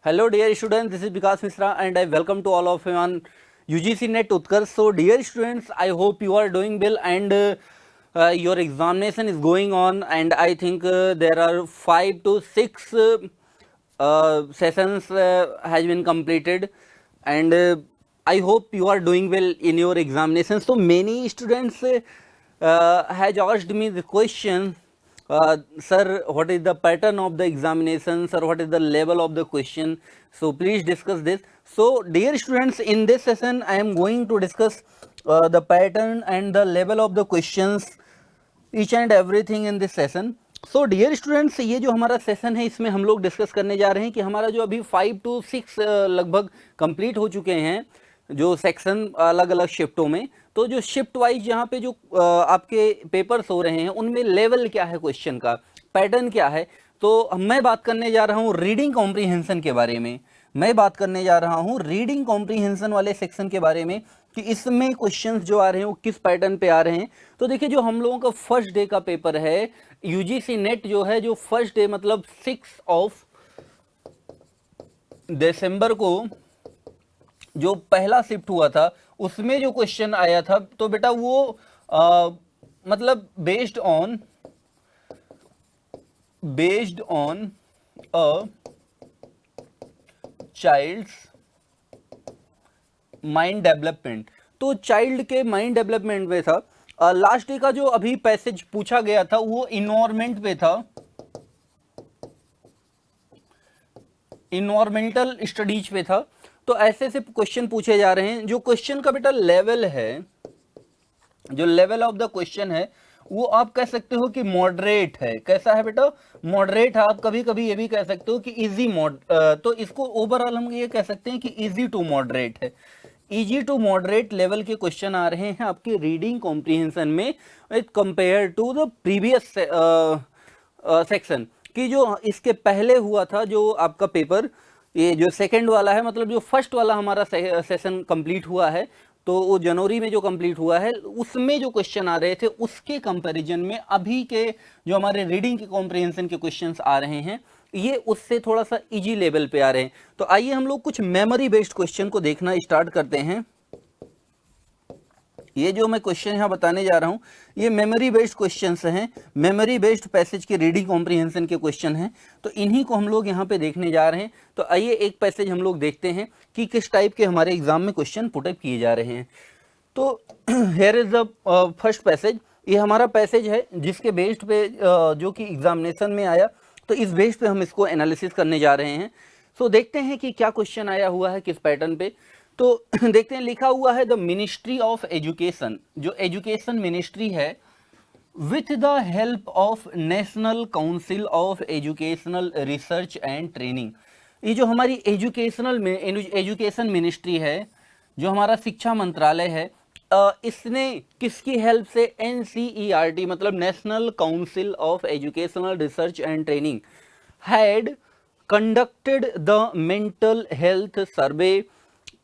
Hello dear students, this is Vikas Misra and I welcome to all of you on UGC NET Utkarsh. So dear students, I hope you are doing well and your examination is going on, and I think there are 5 to 6 sessions has been completed, and I hope you are doing well in your examination. So many students has asked me the question, sir, what is the pattern of the examinations, or what is the level of the question? So please discuss this. So dear students, in this session I am going to discuss the pattern and the level of the questions, each and everything in this session. So dear students, ये जो हमारा session है इसमें हम लोग discuss करने जा रहे हैं कि हमारा जो अभी 5 to 6 लगभग कंप्लीट हो चुके हैं जो सेक्शन अलग अलग शिफ्टों में. तो जो शिफ्ट वाइज यहाँ पे जो आपके पेपर्स हो रहे हैं उनमें लेवल क्या है क्वेश्चन का, पैटर्न क्या है. तो मैं बात करने जा रहा हूँ रीडिंग कॉम्प्रीहेंशन के बारे में. मैं बात करने जा रहा हूँ रीडिंग कॉम्प्रीहेंशन वाले सेक्शन के बारे में कि इसमें क्वेश्चंस जो आ रहे हैं वो किस पैटर्न पे आ रहे हैं. तो देखिए, जो हम लोगों का फर्स्ट डे का पेपर है यूजीसी नेट जो है, जो फर्स्ट डे मतलब 6 दिसंबर को जो पहला शिफ्ट हुआ था उसमें जो क्वेश्चन आया था, तो बेटा वो मतलब based on a child's mind development. तो चाइल्ड के माइंड डेवलपमेंट में था. लास्ट डे का जो अभी पैसेज पूछा गया था वो इन्वायरमेंट पे था, इन्वायरमेंटल स्टडीज पे था. तो ऐसे से क्वेश्चन पूछे जा रहे हैं. जो क्वेश्चन का बेटा लेवल है, जो लेवल ऑफ द क्वेश्चन है वो आप कह सकते हो कि मॉडरेट है. कैसा है बेटा? मॉडरेट है. आप कभी कभी ये भी कह सकते हो कि इजी तो इसको ओवरऑल हम ये कह सकते हैं कि इजी टू मॉडरेट है. इजी टू मॉडरेट लेवल के क्वेश्चन आ रहे हैं आपके रीडिंग कॉम्प्रीहेंशन में compare to the previous section की जो इसके पहले हुआ था. जो आपका पेपर ये जो सेकंड वाला है, मतलब जो फर्स्ट वाला हमारा सेशन कंप्लीट हुआ है, तो वो जनवरी में जो कंप्लीट हुआ है उसमें जो क्वेश्चन आ रहे थे उसके कंपैरिजन में अभी के जो हमारे रीडिंग के कॉम्प्रीहेंशन के क्वेश्चंस आ रहे हैं ये उससे थोड़ा सा इजी लेवल पे आ रहे हैं. तो आइए हम लोग कुछ मेमोरी बेस्ड क्वेश्चन को देखना स्टार्ट करते हैं. ये जो मैं क्वेश्चन यहाँ बताने जा रहा हूँ ये मेमोरी बेस्ड क्वेश्चंस हैं, मेमोरी बेस्ड पैसेज के रीडिंग कॉम्प्रीहेंशन के क्वेश्चन हैं. तो इन्हीं को हम लोग यहाँ पे देखने जा रहे हैं. तो आइए एक पैसेज हम लोग देखते हैं कि किस टाइप के हमारे एग्जाम में क्वेश्चन पुटअप किए जा रहे हैं. तो here is the first passage. ये हमारा पैसेज है जिसके बेस्ड पे जो कि एग्जामिनेशन में आया, तो इस बेस्ड पे हम इसको एनालिसिस करने जा रहे हैं. सो देखते हैं कि क्या क्वेश्चन आया हुआ है किस पैटर्न पे. तो देखते हैं, लिखा हुआ है द मिनिस्ट्री ऑफ एजुकेशन, जो एजुकेशन मिनिस्ट्री है, with the help of national council of educational research and training. ये जो हमारी एजुकेशन मिनिस्ट्री है, जो हमारा शिक्षा मंत्रालय है, इसने किसकी हेल्प से NCERT मतलब national council of educational research and training had conducted the mental health survey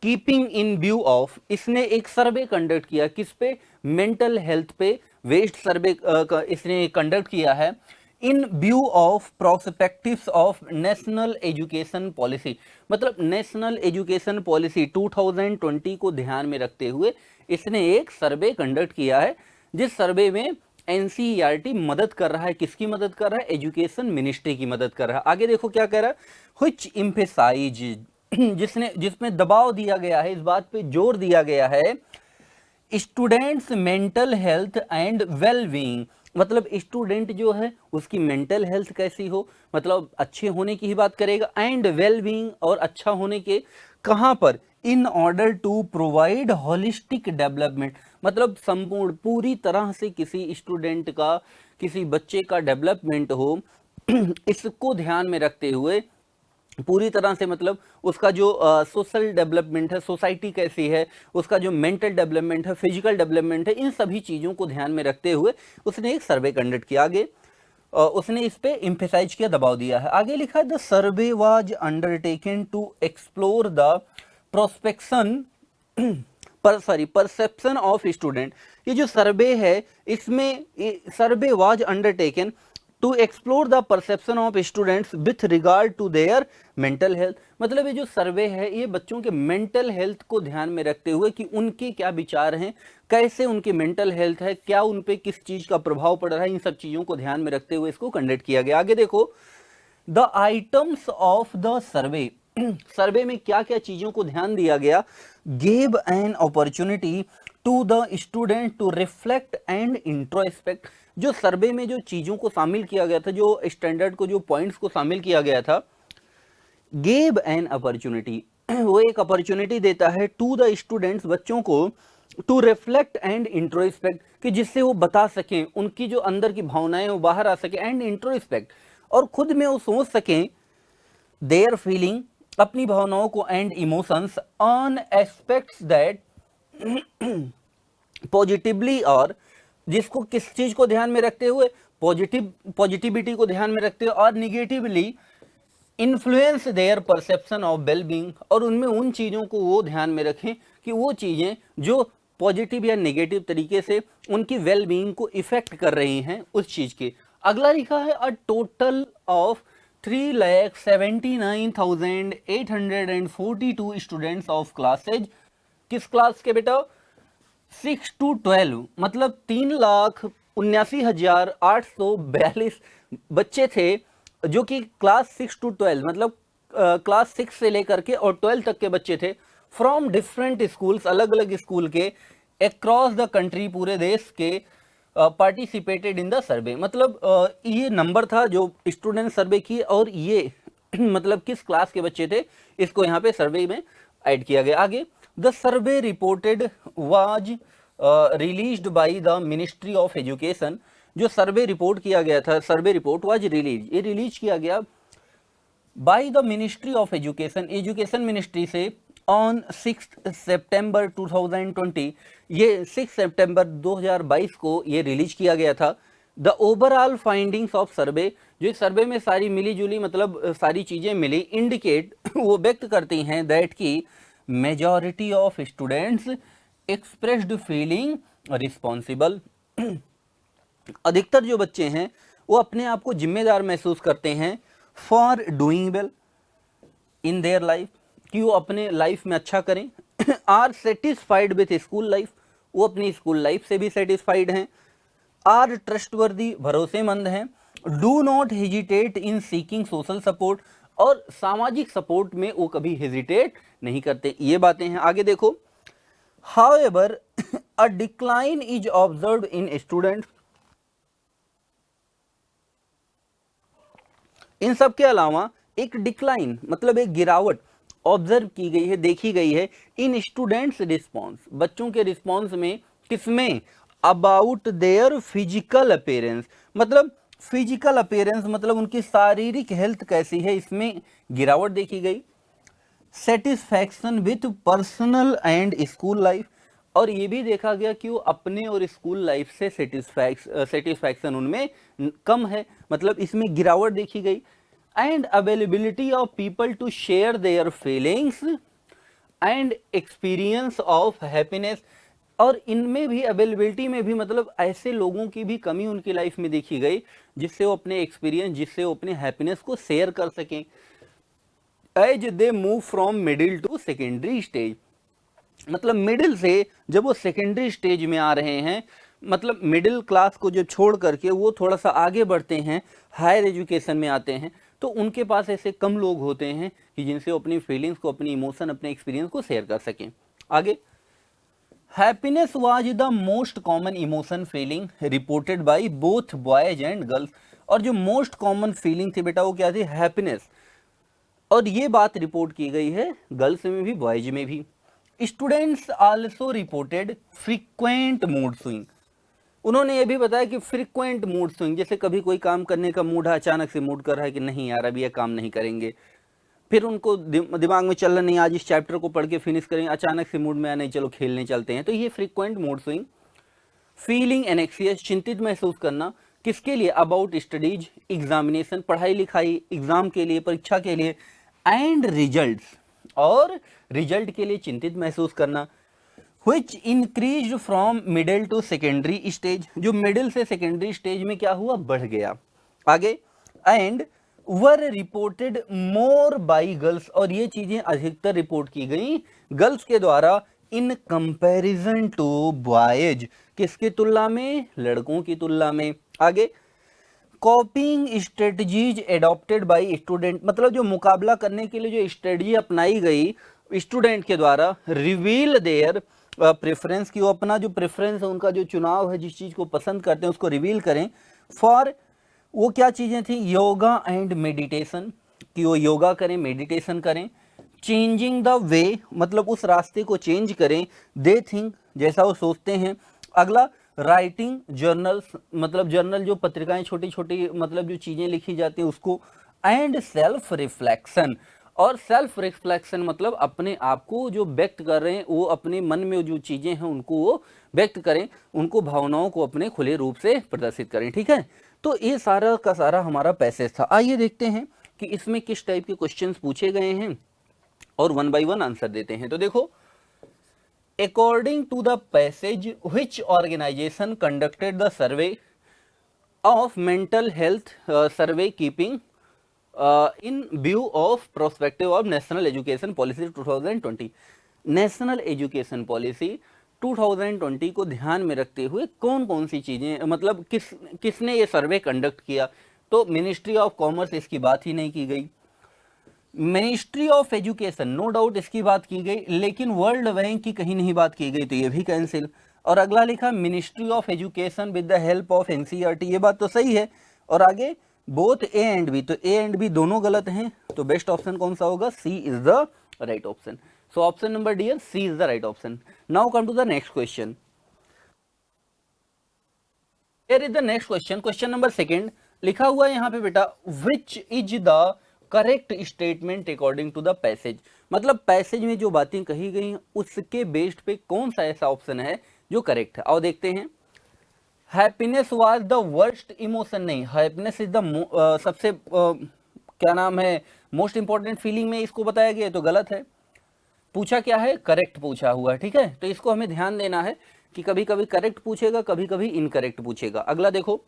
keeping in view of. इसने एक सर्वे कंडक्ट किया किस पे? मेंटल हेल्थ पे वेस्ट सर्वे इसने कंडक्ट किया है इन view of prospectives of national education policy. मतलब नेशनल एजुकेशन पॉलिसी 2020 को ध्यान में रखते हुए इसने एक सर्वे कंडक्ट किया है, जिस सर्वे में NCERT मदद कर रहा है. किसकी मदद कर रहा है? एजुकेशन मिनिस्ट्री की मदद कर रहा है. आगे देखो क्या कह रहा है, व्हिच एम्फेसाइज, जिसमें दबाव दिया गया है, इस बात पे जोर दिया गया है, students mental health and well being. मतलब स्टूडेंट जो है उसकी मेंटल हेल्थ कैसी हो, मतलब अच्छे होने की ही बात करेगा, एंड वेल बीइंग और अच्छा होने के कहाँ पर? In order to provide holistic development. मतलब संपूर्ण पूरी तरह से किसी स्टूडेंट का, किसी बच्चे का डेवलपमेंट हो, इसको ध्यान में रखते हुए पूरी तरह से, मतलब उसका जो सोशल डेवलपमेंट है, सोसाइटी कैसी है, उसका जो मेंटल डेवलपमेंट है, फिजिकल डेवलपमेंट है, इन सभी चीज़ों को ध्यान में रखते हुए उसने एक सर्वे कंडक्ट किया. आगे उसने इस पे एम्फेसाइज किया, दबाव दिया है. आगे लिखा है the survey was undertaken to explore the perception of student. ये जो सर्वे है इसमें survey was undertaken to explore the perception of students with regard to their mental health. मतलब ये जो सर्वे है ये बच्चों के मेंटल हेल्थ को ध्यान में रखते हुए कि उनके क्या विचार हैं, कैसे उनकी मेंटल हेल्थ है, क्या उन पे किस चीज का प्रभाव पड़ रहा है, इन सब चीजों को ध्यान में रखते हुए इसको कंडक्ट किया गया। आगे देखो, the items of the survey, survey में क्या क्या चीजों को ध्यान दिया गया, gave an opportunity to the student to reflect and introspect. जो सर्वे में जो चीजों को शामिल किया गया था, जो स्टैंडर्ड को, जो पॉइंट्स को शामिल किया गया था, गेव एन अपॉर्चुनिटी, वो एक अपॉर्चुनिटी देता है टू द स्टूडेंट्स, बच्चों को, टू रिफ्लेक्ट एंड इंट्रोस्पेक्ट, कि जिससे वो बता सकें, उनकी जो अंदर की भावनाएं वो बाहर आ सके, एंड इंट्रोस्पेक्ट, और खुद में वो सोच सकें, देयर फीलिंग, अपनी भावनाओं को, and emotions on aspects that positively, और जिसको किस चीज को ध्यान में रखते हुए, पॉजिटिविटी को ध्यान में रखते हुए, और negatively influence their perception of wellbeing, और उनमें उन चीजों को वो ध्यान में रखें कि वो चीजें जो पॉजिटिव या नेगेटिव तरीके से उनकी वेलबींग को इफेक्ट कर रही हैं उस चीज के। अगला लिखा है a total of 3,79,842 students of classes, किस क्लास के बेटा, 6 to 12, मतलब 3,79,842 बच्चे थे जो कि क्लास 6 to 12, मतलब क्लास 6 से लेकर के और 12 तक के बच्चे थे, फ्रॉम डिफरेंट स्कूल्स, अलग अलग स्कूल के, अक्रॉस द कंट्री, पूरे देश के, पार्टिसिपेटेड इन द सर्वे। मतलब ये नंबर था जो स्टूडेंट सर्वे की, और ये मतलब किस क्लास के बच्चे थे, इसको यहाँ पे सर्वे में ऐड किया गया। आगे, the survey reported was released by the ministry of education, जो सर्वे रिपोर्ट किया गया था, सर्वे रिपोर्ट वाज रिलीज, ये रिलीज किया गया by the ministry of education, education ministry से, ऑन 6 सितंबर 2020, ये 6 सितंबर 2022 को ये रिलीज किया गया था। द ओवरऑल फाइंडिंग्स ऑफ सर्वे, जो इस सर्वे में सारी मिली जुली, मतलब सारी चीजें मिली, इंडिकेट, वो व्यक्त करती हैं, दैट की majority of students expressed feeling responsible, अधिकतर जो बच्चे हैं वो अपने आप को जिम्मेदार महसूस करते हैं, for doing well in their life, कि वो अपने लाइफ में अच्छा करें, are satisfied with school life, वो अपनी स्कूल लाइफ से भी सेटिस्फाइड हैं, आर ट्रस्टवर्दी, भरोसेमंद हैं, do not hesitate in seeking social support, और सामाजिक सपोर्ट में वो कभी हेजिटेट नहीं करते, ये बातें हैं। आगे देखो, however a decline is observed in students, इन सब के अलावा एक डिक्लाइन, मतलब एक गिरावट ऑब्जर्व की गई है, देखी गई है, इन स्टूडेंट्स रिस्पॉन्स, बच्चों के रिस्पॉन्स में, किसमें, अबाउट देयर फिजिकल अपीयरेंस, मतलब फिजिकल अपीयरेंस मतलब उनकी शारीरिक हेल्थ कैसी है, इसमें गिरावट देखी गई, satisfaction with personal and school life, और ये भी देखा गया कि वो अपने और स्कूल लाइफ से सेटिस्फैक्शन उनमें कम है, मतलब इसमें गिरावट देखी गई, and availability of people to share their feelings and experience of happiness, और इनमें भी, अवेलेबिलिटी में भी, मतलब ऐसे लोगों की भी कमी उनकी लाइफ में देखी गई जिससे वो अपने एक्सपीरियंस, जिससे वो अपने हैप्पीनेस को शेयर कर सकें, as they move from middle to secondary stage, मतलब मिडिल से जब वो सेकेंडरी स्टेज में आ रहे हैं, मतलब मिडिल क्लास को जब छोड़ करके वो थोड़ा सा आगे बढ़ते हैं, हायर एजुकेशन में आते हैं, तो उनके पास ऐसे कम लोग होते हैं कि जिनसे वो अपनी फीलिंग्स को, अपनी इमोशन, अपने एक्सपीरियंस को शेयर कर सकें। आगे, happiness was the most common emotion feeling reported by both boys and girls, और जो मोस्ट कॉमन फीलिंग थी बेटा वो क्या थी, हैप्पीनेस, और ये बात रिपोर्ट की गई है गर्ल्स में भी, बॉयज में भी। Students also reported frequent mood swing, उन्होंने ये भी बताया कि फ्रीक्वेंट मूड स्विंग, जैसे कभी कोई काम करने का मूड है, अचानक से मूड कर रहा है कि नहीं यार अभी ये काम नहीं करेंगे, फिर उनको दिमाग में चल रहा नहीं आज इस चैप्टर को पढ़ के फिनिश करेंगे, अचानक से मूड में आ नहीं चलो खेलने चलते हैं, तो ये फ्रीक्वेंट मूड स्विंग। फीलिंग एनेक्सियस, चिंतित महसूस करना, किसके लिए, अबाउट स्टडीज, एग्जामिनेशन, पढ़ाई लिखाई, एग्जाम के लिए, परीक्षा के लिए, एंड रिजल्ट्स, और रिजल्ट के लिए चिंतित महसूस करना, which increased from middle to secondary stage, जो मिडिल से सेकेंडरी स्टेज में क्या हुआ, बढ़ गया। आगे, and were reported more by girls, और ये चीजें अधिकतर रिपोर्ट की गई गर्ल्स के द्वारा इन कंपैरिजन टू बॉयज, किसकी तुलना में, लड़कों की तुलना में। आगे, कॉपिंग स्ट्रेटजीज एडॉप्टेड बाय स्टूडेंट, मतलब जो मुकाबला करने के लिए जो स्ट्रेटजी अपनाई गई स्टूडेंट के द्वारा, रिवील देयर प्रेफरेंस, की वो अपना जो प्रेफरेंस है, उनका जो चुनाव है, जिस चीज को पसंद करते हैं उसको रिवील करें। फॉर, वो क्या चीजें थी, योगा एंड मेडिटेशन, कि वो योगा करें, मेडिटेशन करें। चेंजिंग द वे, मतलब उस रास्ते को चेंज करें, दे थिंक, जैसा वो सोचते हैं। अगला, राइटिंग जर्नल्स, मतलब जर्नल जो पत्रिकाएं छोटी छोटी, मतलब जो चीजें लिखी जाती हैं उसको। एंड सेल्फ रिफ्लेक्शन, और सेल्फ रिफ्लेक्शन मतलब अपने आप को जो व्यक्त कर रहे हैं, वो अपने मन में जो चीजें हैं उनको वो व्यक्त करें, उनको भावनाओं को अपने खुले रूप से प्रदर्शित करें। ठीक है, तो ये सारा का सारा हमारा पैसेज था। आइए देखते हैं कि इसमें किस टाइप के क्वेश्चंस पूछे गए हैं और वन बाय वन आंसर देते हैं। तो देखो, according to the passage, which organization conducted the survey of mental health survey keeping in view of prospective of national education policy 2020, national education policy 2020 को ध्यान में रखते हुए कौन कौन सी चीजें, मतलब किसने ये सर्वे कंडक्ट किया। तो मिनिस्ट्री ऑफ कॉमर्स, इसकी बात ही नहीं की गई। Ministry of education, no doubt इसकी बात की गई, लेकिन वर्ल्ड बैंक की कहीं नहीं बात की गई, तो ये भी कैंसिल। और अगला लिखा ministry of education with the help of NCERT, ये बात तो सही है। और आगे बोथ ए एंड बी, तो ए एंड बी दोनों गलत हैं, तो बेस्ट ऑप्शन कौन सा होगा, C is the right option. So option number D, C is the right option. Now come to the next question. Here is the next question, question number second. लिखा हुआ है यहाँ पे बेटा, which is the correct statement according to the passage, मतलब passage में जो बातें कही गई हैं उसके बेस्ड पे कौन सा ऐसा ऑप्शन है जो करेक्ट है। आओ देखते हैं। Happiness was the worst emotion, नहीं, हैप्पीनेस इज द सबसे क्या नाम है, मोस्ट इंपॉर्टेंट फीलिंग में इसको बताया गया, तो गलत है। पूछा क्या है, करेक्ट पूछा हुआ है। ठीक है, तो इसको हमें ध्यान देना है कि कभी कभी करेक्ट पूछेगा, कभी कभी इनकरेक्ट पूछेगा। अगला देखो,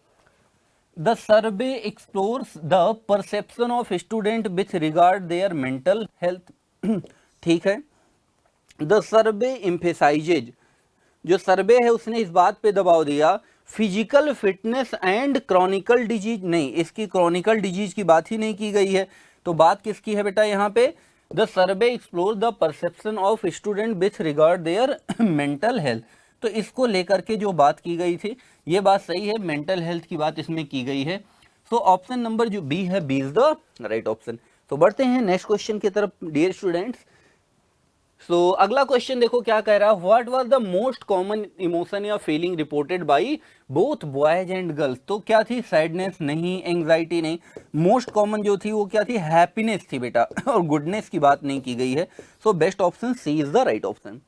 the survey explores the perception of student with regard there mental health, ठीक है। द सर्वे एम्फेसाइजेज, जो सर्वे है उसने इस बात पे दबाव दिया, physical fitness and Chronicle disease, नहीं, इसकी क्रॉनिकल डिजीज की बात ही नहीं की गई है, तो बात किसकी है बेटा यहाँ पे, the survey explore the perception of student with regard there mental health, तो इसको लेकर के जो बात की गई थी ये बात सही है, मेंटल हेल्थ की बात इसमें की गई है। सो ऑप्शन नंबर जो बी है, B is the right option. तो बढ़ते हैं नेक्स्ट क्वेश्चन की तरफ डियर स्टूडेंट्स। सो अगला क्वेश्चन देखो क्या कह रहा है, what was the most common emotion या feeling reported by both boys and girls, तो क्या थी, सैडनेस नहीं, एंग्जाइटी नहीं, मोस्ट कॉमन जो थी वो क्या थी, हैप्पीनेस थी बेटा, और गुडनेस की बात नहीं की गई है। So best option C is the right option.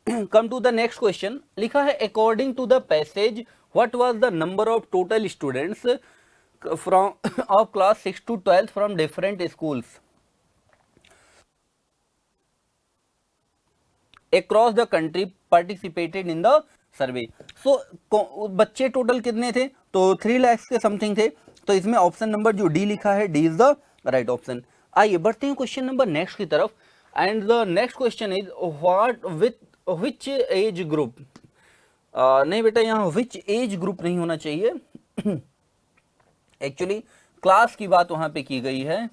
Come to the next question, लिखा है according to the passage what was the number of total students from of class 6 to 12 from different schools across the country participated in the survey। so बच्चे total कितने थे, तो 3 लाख के something थे, तो इसमें ऑप्शन नंबर जो डी लिखा है, D is the right option. आइए बढ़ते हैं क्वेश्चन नंबर नेक्स्ट की तरफ, and the next question is what with which age group, नहीं बेटा यहाँ विच एज ग्रुप नहीं होना चाहिए, एक्चुअली क्लास की बात वहां पे की गई है।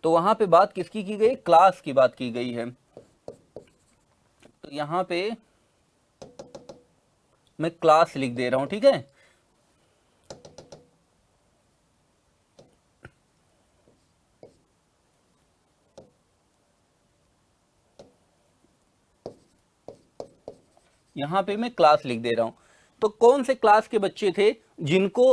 तो वहां पे बात किसकी की गई, क्लास की बात की गई है। तो यहां पे मैं क्लास लिख दे रहा हूं, ठीक है। यहां पे मैं क्लास लिख दे रहा हूं। तो कौन से क्लास के बच्चे थे जिनको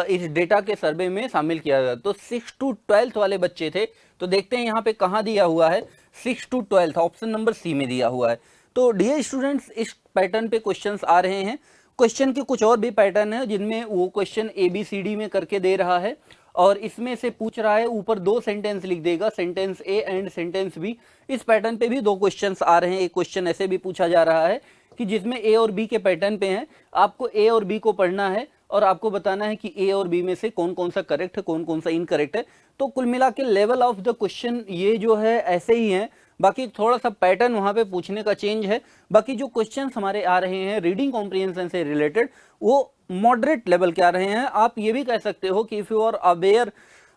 इस डेटा के सर्वे में शामिल किया गया, तो 6 to 12 वाले बच्चे थे। तो देखते हैं यहाँ पे कहाँ दिया हुआ है, 6 to 12, ऑप्शन नंबर सी में दिया हुआ है। तो डियर स्टूडेंट्स, इस पैटर्न पे क्वेश्चंस आ रहे हैं। क्वेश्चन के कुछ और भी पैटर्न है जिनमें वो क्वेश्चन ABCD में करके दे रहा है, और इसमें से पूछ रहा है ऊपर 2 सेंटेंस लिख देगा, sentence A and sentence B. इस पैटर्न पे भी 2 क्वेश्चंस आ रहे हैं। एक क्वेश्चन ऐसे भी पूछा जा रहा है कि जिसमें ए और बी के पैटर्न पे हैं, आपको ए और बी को पढ़ना है और आपको बताना है कि ए और बी में से कौन कौन सा करेक्ट है, कौन कौन सा इनकरेक्ट है। तो कुल मिला के लेवल ऑफ द क्वेश्चन ये जो है ऐसे ही है, बाकी थोड़ा सा पैटर्न वहां पे पूछने का चेंज है। बाकी जो क्वेश्चंस हमारे आ रहे हैं रीडिंग कॉम्प्रिहेंशन से रिलेटेड वो मॉडरेट लेवल के आ रहे हैं। आप ये भी कह सकते हो कि if you are aware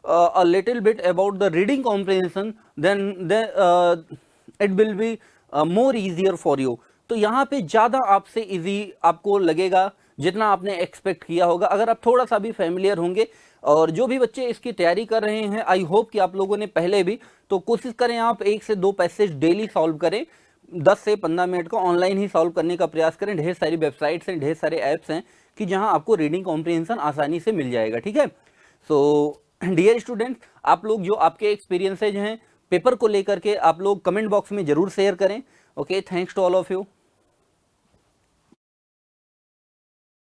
a little bit about the reading comprehension then it will be more easier for you। तो यहाँ पे ज़्यादा आपसे इजी आपको लगेगा जितना आपने एक्सपेक्ट किया होगा अगर आप थोड़ा सा भी फैमिलियर होंगे। और जो भी बच्चे इसकी तैयारी कर रहे हैं आई होप कि आप लोगों ने पहले भी, तो कोशिश करें आप 1 से 2 पैसेज डेली सॉल्व करें, 10 से 15 मिनट का ऑनलाइन ही सॉल्व करने का प्रयास करें। ढेर सारी वेबसाइट्स हैं, ढेर सारे ऐप्स हैं कि जहां आपको रीडिंग कॉम्प्रिहेंशन आसानी से मिल जाएगा। ठीक है, सो डियर स्टूडेंट्स, आप लोग जो आपके एक्सपीरियंसेज हैं पेपर को लेकर के आप लोग कमेंट बॉक्स में जरूर शेयर करें। Okay, thanks to all of you.